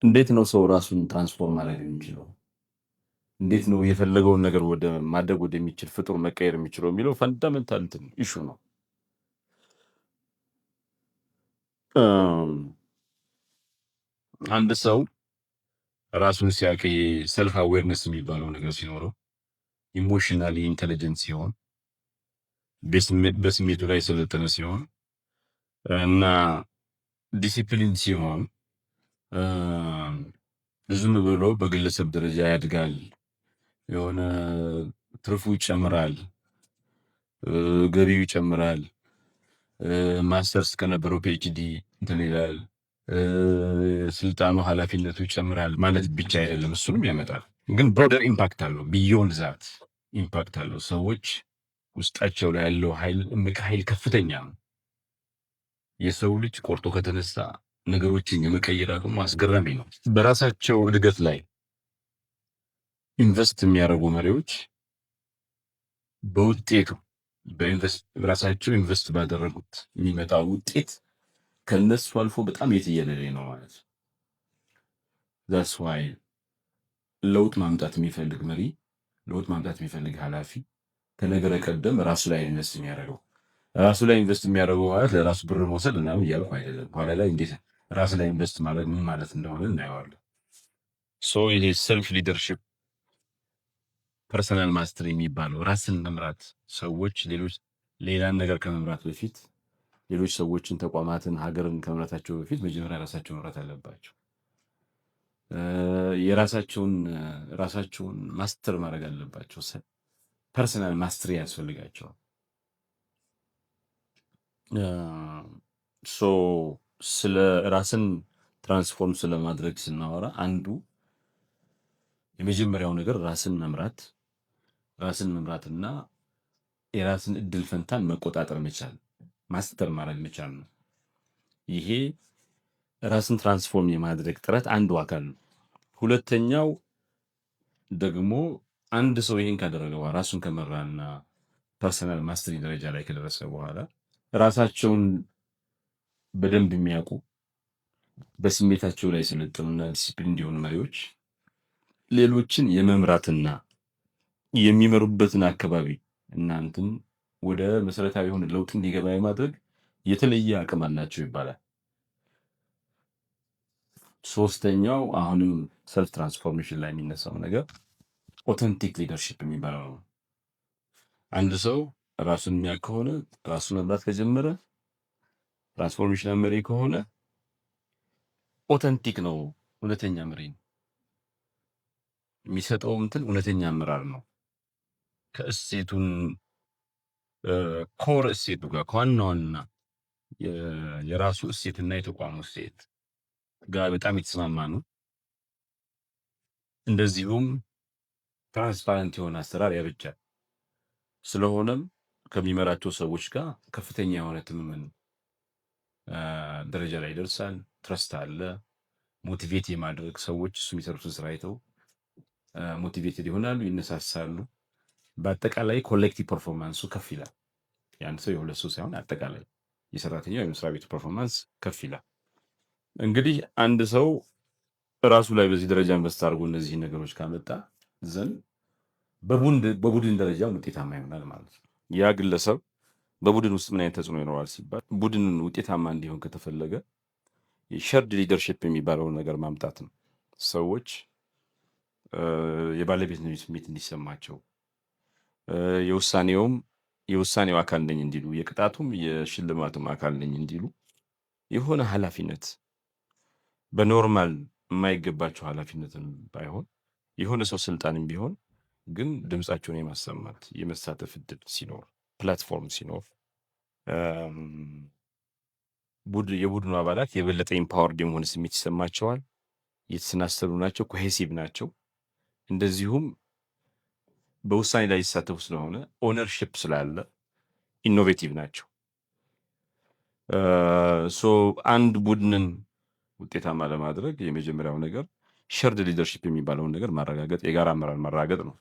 እንዴት ነው ሰው ራሱን ትራንስፎርም ማድረግ የሚችለው? እንዴት ነው የፈለገውን ነገር ወደ ማድረግ ወደሚችል ፍጡር መቀየር የሚችለው የሚለው ፈንዳሜንታል እንትን ኢሹ ነው። አንድ ሰው ራሱን ሲያውቅ ሰልፍ አዌርነስ የሚባለው ነገር ሲኖረው፣ ኢሞሽናሊ ኢንቴሊጀንት ሲሆን፣ በስሜቱ ላይ የሰለጠነ ሲሆን እና ዲሲፕሊን ሲሆን ዝም ብሎ በግለሰብ ደረጃ ያድጋል፣ የሆነ ትርፉ ይጨምራል፣ ገቢው ይጨምራል፣ ማስተርስ ከነበረው ፒኤችዲ እንትን ይላል፣ ስልጣኑ ኃላፊነቱ ይጨምራል ማለት ብቻ አይደለም። እሱንም ያመጣል፣ ግን ብሮደር ኢምፓክት አለው። ቢዮንድ ዛት ኢምፓክት አለው። ሰዎች ውስጣቸው ላይ ያለው ኃይል እምቅ ኃይል ከፍተኛ ነው። የሰው ልጅ ቆርጦ ከተነሳ ነገሮችን የመቀየር አቅሙ አስገራሚ ነው። በራሳቸው እድገት ላይ ኢንቨስት የሚያደርጉ መሪዎች በውጤቱ በራሳቸው ኢንቨስት ባደረጉት የሚመጣ ውጤት ከነሱ አልፎ በጣም የትየለሌ ነው ማለት ነው። ዛትስ ዋይ ለውጥ ማምጣት የሚፈልግ መሪ፣ ለውጥ ማምጣት የሚፈልግ ኃላፊ ከነገረ ቀደም ራሱ ላይ ኢንቨስት የሚያደርገው ራሱ ላይ ኢንቨስት የሚያደርገው ማለት ለራሱ ብር መውሰድ ምናምን እያልኩ አይደለም። ኋላ ላይ እንዴት ራስ ላይ ኢንቨስት ማድረግ ምን ማለት እንደሆነ እናየዋለን። ይሄ ሰልፍ ሊደርሽፕ ፐርሰናል ማስተር የሚባለው ራስን መምራት፣ ሰዎች ሌላን ነገር ከመምራት በፊት ሌሎች ሰዎችን፣ ተቋማትን፣ ሀገርን ከመምራታቸው በፊት መጀመሪያ ራሳቸው መምራት አለባቸው። ራሳቸውን ማስተር ማድረግ አለባቸው። ፐርሰናል ማስተሪ ያስፈልጋቸዋል። ስለ ራስን ትራንስፎርም ስለማድረግ ስናወራ አንዱ የመጀመሪያው ነገር ራስን መምራትና የራስን እድል ፈንታን መቆጣጠር መቻል፣ ማስተር ማድረግ መቻል ነው። ይሄ ራስን ትራንስፎርም የማድረግ ጥረት አንዱ አካል ነው። ሁለተኛው ደግሞ አንድ ሰው ይሄን ካደረገ በኋላ ራሱን ከመራና ፐርሰናል ማስተሪ ደረጃ ላይ ከደረሰ በኋላ ራሳቸውን በደንብ የሚያውቁ በስሜታቸው ላይ የሰለጠኑና ዲሲፕሊን እንዲሆኑ መሪዎች ሌሎችን የመምራትና የሚመሩበትን አካባቢ እናንተን ወደ መሰረታዊ የሆነ ለውጥ እንዲገባ የማድረግ የተለየ አቅም አላቸው ይባላል። ሶስተኛው አሁንም ሰልፍ ትራንስፎርሜሽን ላይ የሚነሳው ነገር ኦተንቲክ ሊደርሺፕ የሚባለው ነው። አንድ ሰው ራሱን የሚያውቅ ከሆነ ራሱን መምራት ከጀመረ ትራንስፎርሜሽን መሪ ከሆነ ኦተንቲክ ነው፣ እውነተኛ መሪ ነው። የሚሰጠው እንትን እውነተኛ አመራር ነው። ከእሴቱን ኮር እሴቱ ጋር ከዋና የራሱ እሴትና የተቋሙ እሴት ጋር በጣም የተስማማ ነው። እንደዚሁም ትራንስፓረንት የሆነ አሰራር ያበጃል። ስለሆነም ከሚመራቸው ሰዎች ጋር ከፍተኛ የሆነ ትምምን ደረጃ ላይ ይደርሳል። ትረስት አለ። ሞቲቬት የማድረግ ሰዎች እሱ የሚሰሩትን ስራ አይተው ሞቲቬትድ ይሆናሉ፣ ይነሳሳሉ። በአጠቃላይ ኮሌክቲቭ ፐርፎርማንሱ ከፍ ይላል። የአንድ ሰው የሁለት ሰው ሳይሆን አጠቃላይ የሰራተኛው የመስሪያ ቤቱ ፐርፎርማንስ ከፍ ይላል። እንግዲህ አንድ ሰው ራሱ ላይ በዚህ ደረጃ ኢንቨስት አድርጎ እነዚህ ነገሮች ካመጣ ዘንድ በቡድን ደረጃ ውጤታማ ይሆናል ማለት ነው። ያ ግለሰብ በቡድን ውስጥ ምን አይነት ተጽዕኖ ይኖራል ሲባል ቡድንን ውጤታማ እንዲሆን ከተፈለገ የሸርድ ሊደርሺፕ የሚባለውን ነገር ማምጣት ነው። ሰዎች የባለቤትነት ስሜት እንዲሰማቸው፣ የውሳኔው አካል ነኝ እንዲሉ፣ የቅጣቱም የሽልማቱም አካል ነኝ እንዲሉ የሆነ ኃላፊነት በኖርማል የማይገባቸው ኃላፊነትን ባይሆን የሆነ ሰው ስልጣንም ቢሆን ግን ድምፃቸውን የማሰማት የመሳተፍ እድል ሲኖር፣ ፕላትፎርም ሲኖር የቡድኑ አባላት የበለጠ ኢምፓወርድ የመሆን ስሜት ይሰማቸዋል። የተሰናሰሉ ናቸው፣ ኮሄሲቭ ናቸው። እንደዚሁም በውሳኔ ላይ ይሳተፉ ስለሆነ ኦነርሽፕ ስላለ ኢኖቬቲቭ ናቸው። አንድ ቡድንን ውጤታማ ለማድረግ የመጀመሪያው ነገር ሸርድ ሊደርሺፕ የሚባለውን ነገር ማረጋገጥ፣ የጋራ አመራር ማረጋገጥ ነው።